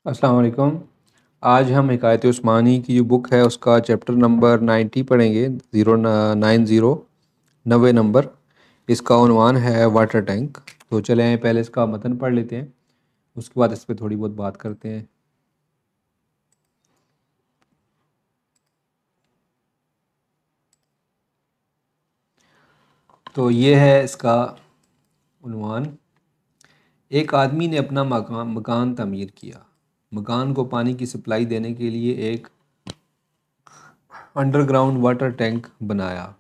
अस्सलाम वालेकुम। आज हम हिकायत उस्मानी की जो बुक है उसका चैप्टर नंबर 90 पढ़ेंगे। 090 90 नंबर। इसका उन्वान है वाटर टैंक। तो चलें पहले इसका मतन पढ़ लेते हैं, उसके बाद इस पर थोड़ी बहुत बात करते हैं। तो ये है इसका उन्वान। एक आदमी ने अपना मकान तमीर किया। मकान को पानी की सप्लाई देने के लिए एक अंडरग्राउंड वाटर टैंक बनाया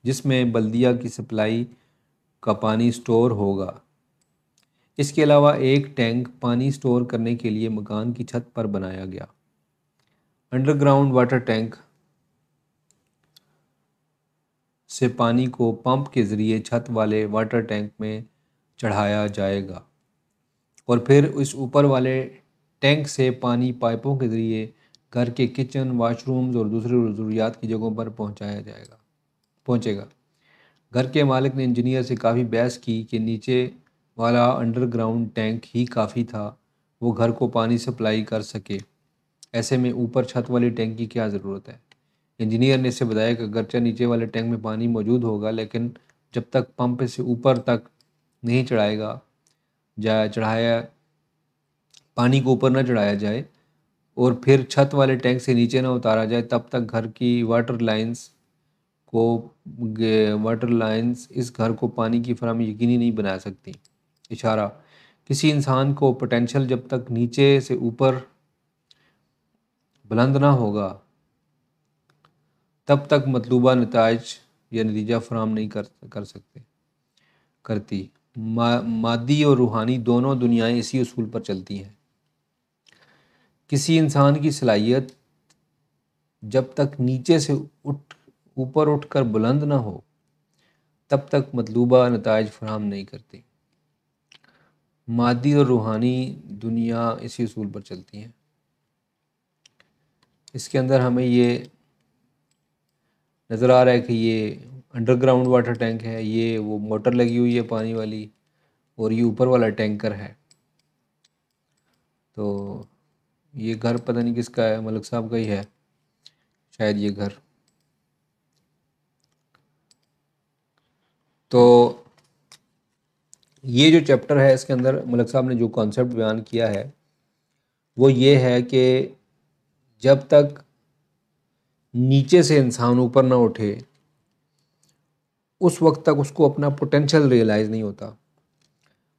जिसमें बल्दिया की सप्लाई का पानी स्टोर होगा। इसके अलावा एक टैंक पानी स्टोर करने के लिए मकान की छत पर बनाया गया। अंडरग्राउंड वाटर टैंक से पानी को पंप के ज़रिए छत वाले वाटर टैंक में चढ़ाया जाएगा और फिर इस ऊपर वाले टैंक से पानी पाइपों के ज़रिए घर के किचन, वाशरूम्स और दूसरी ज़रूरियात की जगहों पर पहुंचेगा। घर के मालिक ने इंजीनियर से काफ़ी बहस की कि नीचे वाला अंडरग्राउंड टैंक ही काफ़ी था, वो घर को पानी सप्लाई कर सके। ऐसे में ऊपर छत वाली टैंक की क्या ज़रूरत है। इंजीनियर ने इसे बताया कि अगरचे नीचे वाले टैंक में पानी मौजूद होगा, लेकिन जब तक पंप से ऊपर तक नहीं चढ़ाया पानी को ऊपर न चढ़ाया जाए और फिर छत वाले टैंक से नीचे न उतारा जाए, तब तक घर की वाटर लाइंस इस घर को पानी की फराहमी यकीनी नहीं बना सकती। इशारा, किसी इंसान को पोटेंशियल जब तक नीचे से ऊपर बुलंद ना होगा तब तक मतलूबा नताइज या नतीजा फराहम नहीं कर सकते करती। मादी और रूहानी दोनों दुनियाएं इसी उसूल पर चलती हैं। किसी इंसान की सलाहियत जब तक नीचे से ऊपर उठकर बुलंद ना हो तब तक मतलूबा नताइज फराहम नहीं करती। मादी और रूहानी दुनिया इसी उसूल पर चलती हैं। इसके अंदर हमें ये नज़र आ रहा है कि ये अंडरग्राउंड वाटर टैंक है, ये वो मोटर लगी हुई है पानी वाली, और ये ऊपर वाला टैंकर है। तो ये घर पता नहीं किसका है, मलिक साहब का ही है शायद ये घर। तो ये जो चैप्टर है इसके अंदर मलिक साहब ने जो कॉन्सेप्ट बयान किया है वो ये है कि जब तक नीचे से इंसान ऊपर ना उठे उस वक्त तक उसको अपना पोटेंशियल रियलाइज़ नहीं होता।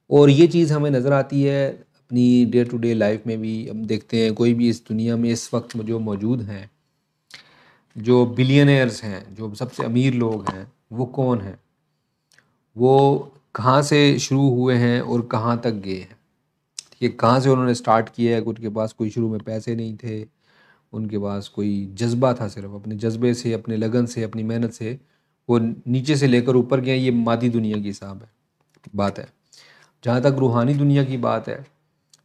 और ये चीज़ हमें नज़र आती है अपनी डे टू डे लाइफ में भी। हम देखते हैं कोई भी इस दुनिया में इस वक्त जो मौजूद हैं, जो बिलियनर्स हैं, जो सबसे अमीर लोग हैं, वो कौन हैं, वो कहाँ से शुरू हुए हैं और कहाँ तक गए हैं। ठीक है, कहाँ से उन्होंने स्टार्ट किया है। उनके पास कोई शुरू में पैसे नहीं थे, उनके पास कोई जज्बा था, सिर्फ अपने जज्बे से, अपने लगन से, अपनी मेहनत से वो नीचे से लेकर ऊपर गए। ये मादी दुनिया की बात है। जहाँ तक रूहानी दुनिया की बात है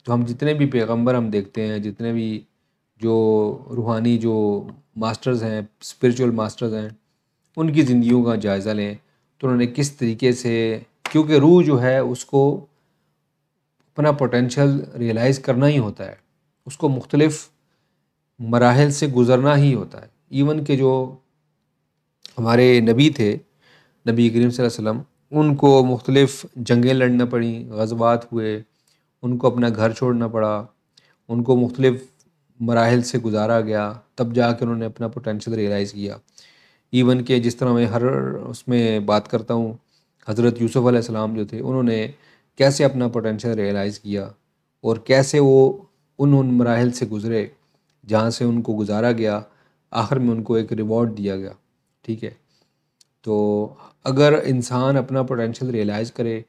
तो हम जितने भी पैगंबर हम देखते हैं, जितने भी जो रूहानी जो मास्टर्स हैं, स्पिरिचुअल मास्टर्स हैं, उनकी ज़िंदगियों का जायज़ा लें तो उन्होंने किस तरीके से, क्योंकि रूह जो है उसको अपना पोटेंशियल रियलाइज़ करना ही होता है, उसको मुख्तलिफ़ मराहिल से गुज़रना ही होता है। इवन के जो हमारे नबी थे, नबी करीम सल्लल्लाहु अलैहि वसल्लम, उनको मुख्तलिफ़ जंगें लड़ना पड़ी, ग़ज़वात हुए, उनको अपना घर छोड़ना पड़ा, उनको मुख्तलिफ़ मराहिल से गुज़ारा गया, तब जाकर उन्होंने अपना पोटेंशियल रियलाइज़ किया। इवन के जिस तरह मैं हर उसमें बात करता हूँ, हज़रत यूसुफ़ अलैहिस्सलाम जो थे उन्होंने कैसे अपना पोटेंशियल रियलाइज़ किया और कैसे वो उन मराहिल से गुज़रे जहाँ से उनको गुज़ारा गया, आखिर में उनको एक रिवॉर्ड दिया गया। ठीक है, तो अगर इंसान अपना पोटेंशियल रियलाइज़ करे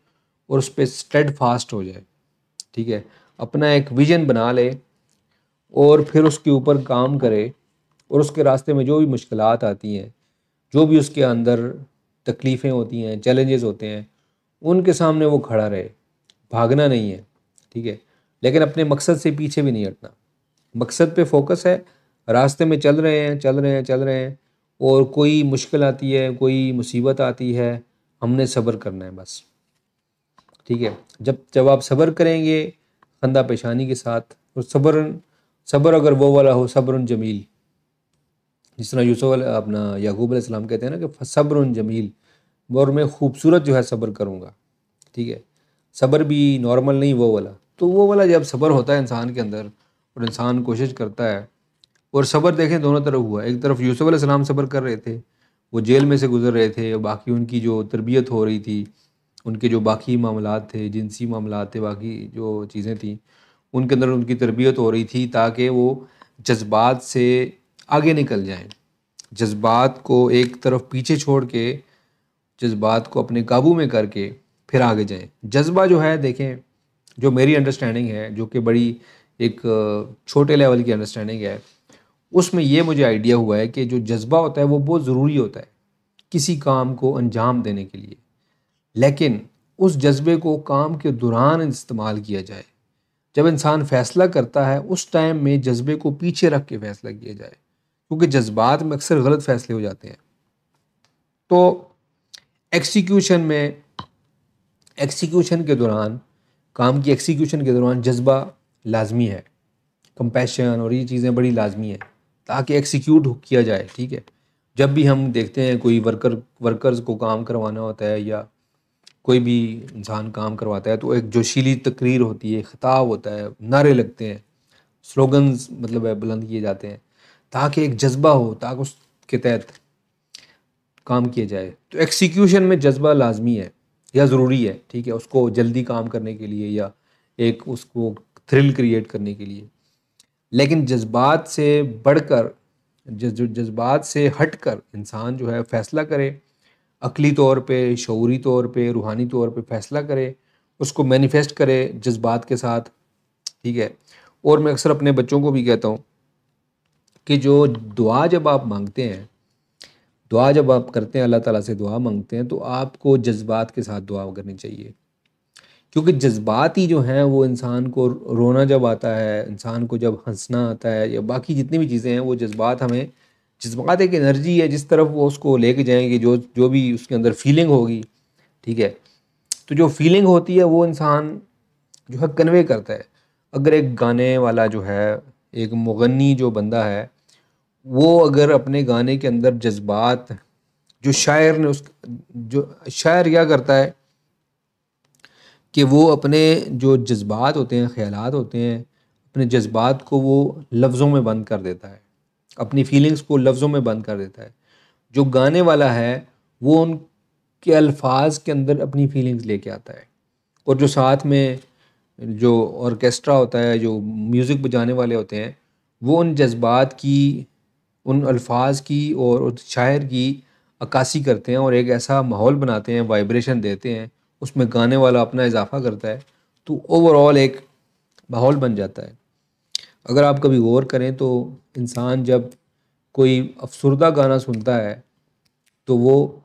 और उस पर स्टेड फास्ट हो जाए, ठीक है, अपना एक विज़न बना ले और फिर उसके ऊपर काम करे और उसके रास्ते में जो भी मुश्किलात आती हैं, जो भी उसके अंदर तकलीफ़ें होती हैं, चैलेंजेस होते हैं, उनके सामने वो खड़ा रहे, भागना नहीं है। ठीक है, लेकिन अपने मकसद से पीछे भी नहीं हटना। मकसद पे फोकस है, रास्ते में चल रहे हैं और कोई मुश्किल आती है, कोई मुसीबत आती है, हमने सब्र करना है बस। ठीक है, जब जब आप सब्र करेंगे, खंदा पेशानी के साथ। और सब्र अगर वो वाला हो, सब्रुन जमील, जिस तरह अपना याकूब अलैहिस्सलाम कहते हैं ना कि सब्रुन जमील, और मैं खूबसूरत जो है सब्र करूँगा, ठीक है। सब्र भी नॉर्मल नहीं, वो वाला। तो वो वाला जब सब्र होता है इंसान के अंदर और इंसान कोशिश करता है, और सब्र देखें दोनों तरफ हुआ। एक तरफ यूसुफ अलैहिस्सलाम सब्र कर रहे थे, वो जेल में से गुजर रहे थे, और बाकी उनकी जो तरबियत हो रही थी, उनके जो बाकी मामलात थे, जिनसी मामलात थे, बाकी जो चीज़ें थी, उनके अंदर उनकी तरबियत हो रही थी ताकि वो जज्बात से आगे निकल जाएं, जज्बात को एक तरफ पीछे छोड़ के, जज्बात को अपने काबू में करके फिर आगे जाएं। जज्बा जो है देखें, जो मेरी अंडरस्टैंडिंग है, जो कि बड़ी एक छोटे लेवल की अंडरस्टैंडिंग है, उसमें ये मुझे आइडिया हुआ है कि जो जज्बा होता है वो बहुत ज़रूरी होता है किसी काम को अंजाम देने के लिए, लेकिन उस जज्बे को काम के दौरान इस्तेमाल किया जाए। जब इंसान फ़ैसला करता है उस टाइम में जज्बे को पीछे रख के फ़ैसला किया जाए, क्योंकि जज्बात में अक्सर गलत फ़ैसले हो जाते हैं। तो एग्जीक्यूशन के दौरान, काम की एग्जीक्यूशन के दौरान जज्बा लाजमी है, कंपैशन और ये चीज़ें बड़ी लाजमी है ताकि एग्जीक्यूट किया जाए, ठीक है। जब भी हम देखते हैं कोई वर्कर्स को काम करवाना होता है या कोई भी इंसान काम करवाता है, तो एक जोशीली तकरीर होती है, खिताब होता है, नारे लगते हैं, स्लोगन्स मतलब है बुलंद किए जाते हैं ताकि एक जज्बा हो, ताकि उसके तहत काम किया जाए। तो एक्सिक्यूशन में जज्बा लाजमी है या ज़रूरी है, ठीक है, उसको जल्दी काम करने के लिए या एक उसको थ्रिल क्रिएट करने के लिए। लेकिन जज्बात से बढ़कर, जज्बात से हटकर इंसान जो है फ़ैसला करे, अक़ली तौर पे, शऊरी तौर पे, रूहानी तौर पे फ़ैसला करे, उसको मैनिफेस्ट करे जज्बात के साथ, ठीक है। और मैं अक्सर अपने बच्चों को भी कहता हूँ कि जो दुआ जब आप मांगते हैं, दुआ जब आप करते हैं, अल्लाह ताला से दुआ मांगते हैं, तो आपको जज्बात के साथ दुआ करनी चाहिए, क्योंकि जज्बात ही जो हैं वो इंसान को, रोना जब आता है, इंसान को जब हंसना आता है या बाकी जितनी भी चीज़ें हैं, वो जज्बात हमें, जज्बात एक एनर्जी है, जिस तरफ वो उसको लेके जाएंगे, जो जो भी उसके अंदर फीलिंग होगी, ठीक है। तो जो फीलिंग होती है वो इंसान जो है कन्वे करता है। अगर एक गाने वाला जो है, एक मुगन्नी जो बंदा है, वो अगर अपने गाने के अंदर जज्बात, जो शायर ने उस, जो शायर क्या करता है कि वो अपने जो जज्बात होते हैं, ख़यालात होते हैं, अपने जज्बात को वो लफ्ज़ों में बंद कर देता है, अपनी फीलिंग्स को लफ्ज़ों में बंद कर देता है। जो गाने वाला है वो उनके अल्फाज के अंदर अपनी फीलिंग्स लेके आता है, और जो साथ में जो ऑर्केस्ट्रा होता है, जो म्यूज़िक बजाने वाले होते हैं, वो उन जज्बात की, उन अल्फाज की और उस शायर की अक्कासी करते हैं और एक ऐसा माहौल बनाते हैं, वाइब्रेशन देते हैं, उसमें गाने वाला अपना इजाफा करता है, तो ओवरऑल एक माहौल बन जाता है। अगर आप कभी गौर करें तो इंसान जब कोई अफसरदा गाना सुनता है तो वो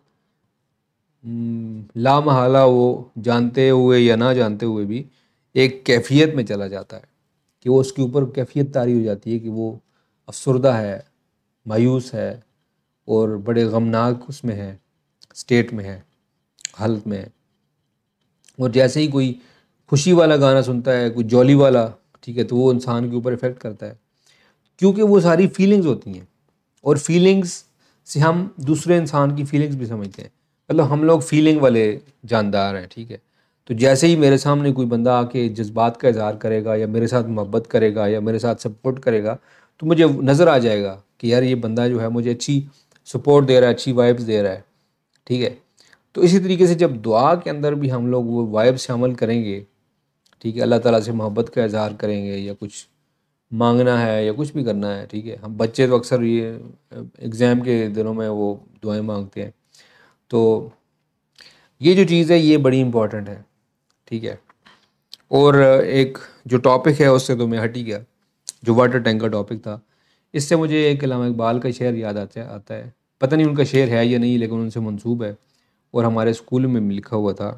लामहला वो जानते हुए या ना जानते हुए भी एक कैफियत में चला जाता है कि वो उसके ऊपर कैफियत तारी हो जाती है कि वो अफसरदा है, मायूस है और बड़े गमनाक उसमें है, स्टेट में है, हालत में है। और जैसे ही कोई खुशी वाला गाना सुनता है, कोई जॉली वाला, ठीक है, तो वो इंसान के ऊपर इफ़ेक्ट करता है, क्योंकि वो सारी फीलिंग्स होती हैं, और फीलिंग्स से हम दूसरे इंसान की फीलिंग्स भी समझते हैं। मतलब हम लोग फीलिंग वाले जानदार हैं, ठीक है। तो जैसे ही मेरे सामने कोई बंदा आके जज्बात का इज़हार करेगा या मेरे साथ मोहब्बत करेगा या मेरे साथ सपोर्ट करेगा, तो मुझे नज़र आ जाएगा कि यार ये बंदा जो है मुझे अच्छी सपोर्ट दे रहा है, अच्छी वाइब्स दे रहा है, ठीक है। तो इसी तरीके से जब दुआ के अंदर भी हम लोग वो वाइब्स शामिल करेंगे, ठीक है, अल्लाह ताला से मोहब्बत का इज़हार करेंगे या कुछ मांगना है या कुछ भी करना है, ठीक है। हम बच्चे तो अक्सर ये एग्ज़ाम के दिनों में वो दुआएं मांगते हैं, तो ये जो चीज़ है ये बड़ी इम्पॉर्टेंट है, ठीक है। और एक जो टॉपिक है उससे तो मैं हट ही गया, जो वाटर टैंक का टॉपिक था, इससे मुझे एक अल्लामा इकबाल का शेर याद आता है। पता नहीं उनका शेर है या नहीं, लेकिन उनसे मंसूब है और हमारे स्कूल में लिखा हुआ था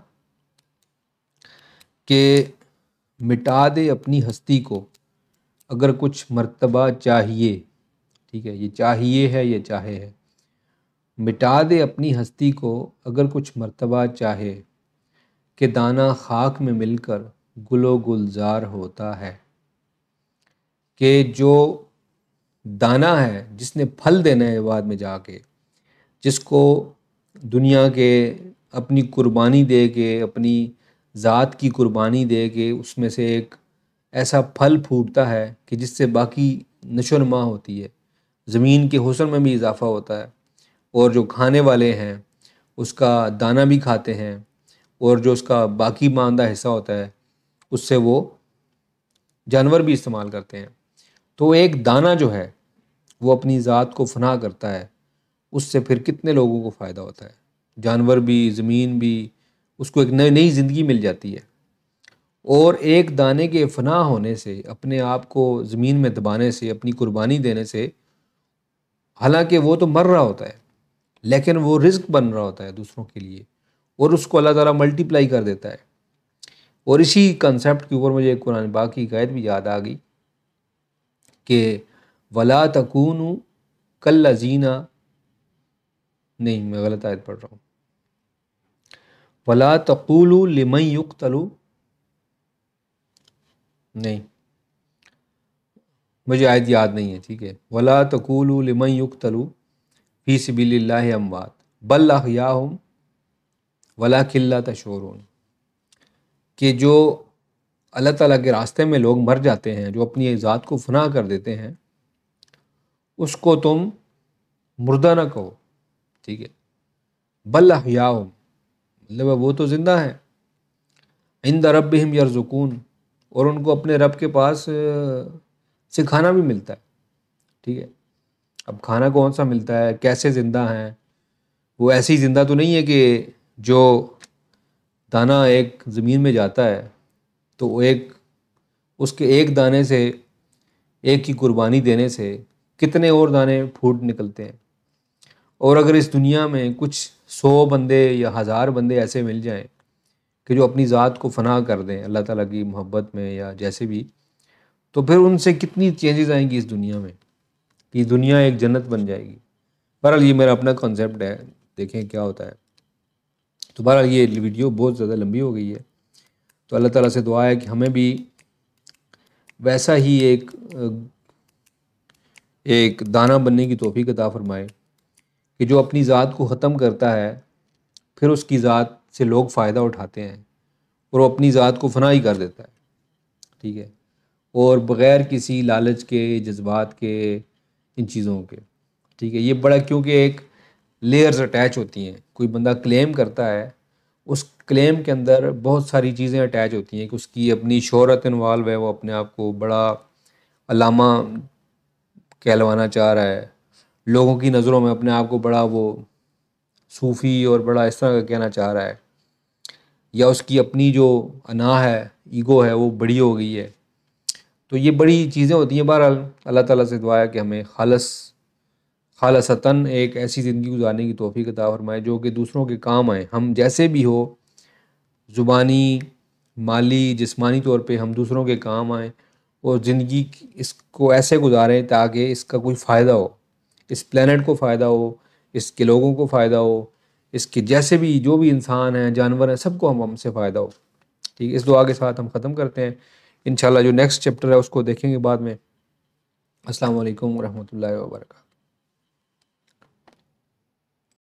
कि मिटा दे अपनी हस्ती को अगर कुछ मर्तबा चाहिए, ठीक है, ये चाहिए है, ये चाहे है। मिटा दे अपनी हस्ती को अगर कुछ मर्तबा चाहे, कि दाना खाक में मिलकर गुलो गुलजार होता है, कि जो दाना है जिसने फल देना है बाद में जाके, जिसको दुनिया के अपनी कुर्बानी दे के, अपनी ज़ात की कुर्बानी दे के उसमें से एक ऐसा फल फूटता है कि जिससे बाकी नशोनुमा होती है, ज़मीन के हुस्न में भी इजाफ़ा होता है, और जो खाने वाले हैं उसका दाना भी खाते हैं, और जो उसका बाकी मांदा हिस्सा होता है उससे वो जानवर भी इस्तेमाल करते हैं। तो एक दाना जो है वो अपनी ज़ात को फना करता है, उससे फिर कितने लोगों को फ़ायदा होता है, जानवर भी, ज़मीन भी, उसको एक नई नई ज़िंदगी मिल जाती है। और एक दाने के फना होने से, अपने आप को ज़मीन में दबाने से, अपनी कुर्बानी देने से, हालांकि वो तो मर रहा होता है लेकिन वो रिज़्क बन रहा होता है दूसरों के लिए, और उसको अल्लाह ताला मल्टीप्लाई कर देता है। और इसी कंसेप्ट के ऊपर मुझे एक कुरान पाक की आयत भी याद आ गई कि वला तकूनु कल्लज़ीना, नहीं मैं गलत आयत पढ़ रहा हूँ, वला तक़ूलू लिमन युक़तलू, नहीं मुझे आयत याद नहीं है, ठीक है, वला तक़ूलू लिमन युक़तलू फ़ी सबिलिल्लाहि अमवात बल अहयाहुम वलाकिन ला तशऊरून, कि जो अल्लाह ताला के रास्ते में लोग मर जाते हैं, जो अपनी ज़ात को फना कर देते हैं, उसको तुम मुर्दा ना कहो, ठीक है, बल अहयाहुम, मतलब वो तो ज़िंदा है, इंद रब्बिहिम यरज़ुकून, और उनको अपने रब के पास से खाना भी मिलता है, ठीक है। अब खाना कौन सा मिलता है, कैसे ज़िंदा हैं, वो ऐसी ज़िंदा तो नहीं है कि जो दाना एक ज़मीन में जाता है तो वो एक, उसके एक दाने से, एक की कुर्बानी देने से कितने और दाने फूट निकलते हैं। और अगर इस दुनिया में कुछ 100 बंदे या 1000 बंदे ऐसे मिल जाएं कि जो अपनी ज़ात को फना कर दें अल्लाह ताला की मोहब्बत में या जैसे भी, तो फिर उनसे कितनी चेंजेस आएंगी इस दुनिया में, कि दुनिया एक जन्नत बन जाएगी। बहरहाल ये मेरा अपना कॉन्सेप्ट है, देखें क्या होता है। तो बहरहाल ये वीडियो बहुत ज़्यादा लंबी हो गई है, तो अल्लाह ताला से दुआ है कि हमें भी वैसा ही एक दाना बनने की तौफीक अता फरमाए, कि जो अपनी ज़ात को ख़त्म करता है फिर उसकी ज़ात से लोग फ़ायदा उठाते हैं, और वो अपनी ज़ात को फना ही कर देता है, ठीक है, और बग़ैर किसी लालच के, जज्बात के, इन चीज़ों के, ठीक है। ये बड़ा, क्योंकि एक लेयर्स अटैच होती हैं, कोई बंदा क्लेम करता है, उस क्लेम के अंदर बहुत सारी चीज़ें अटैच होती हैं, कि उसकी अपनी शोहरत इन्वॉल्व है, वो अपने आप को बड़ा अल्लामा कहलवाना चाह रहा है, लोगों की नज़रों में अपने आप को बड़ा वो सूफ़ी और बड़ा इस तरह का कहना चाह रहा है, या उसकी अपनी जो अना है, ईगो है, वो बड़ी हो गई है। तो ये बड़ी चीज़ें होती हैं। बहरहाल अल्लाह ताला से दुआ है कि हमें खालसतन एक ऐसी ज़िंदगी गुजारने की तौफीक अता फरमाए जो कि दूसरों के काम आए। हम जैसे भी हो, ज़ुबानी, माली, जिस्मानी तौर पे हम दूसरों के काम आएँ, और ज़िंदगी इसको ऐसे गुजारें ताकि इसका कोई फ़ायदा हो, इस प्लेनेट को फ़ायदा हो, इसके लोगों को फ़ायदा हो, इसके जैसे भी जो भी इंसान हैं, जानवर हैं, सबको हमसे फ़ायदा हो, ठीक है। इस दुआ के साथ हम ख़त्म करते हैं। इंशाल्लाह जो नेक्स्ट चैप्टर है उसको देखेंगे बाद में। अस्सलाम वालेकुम रहमतुल्लाहि व बरकातहू।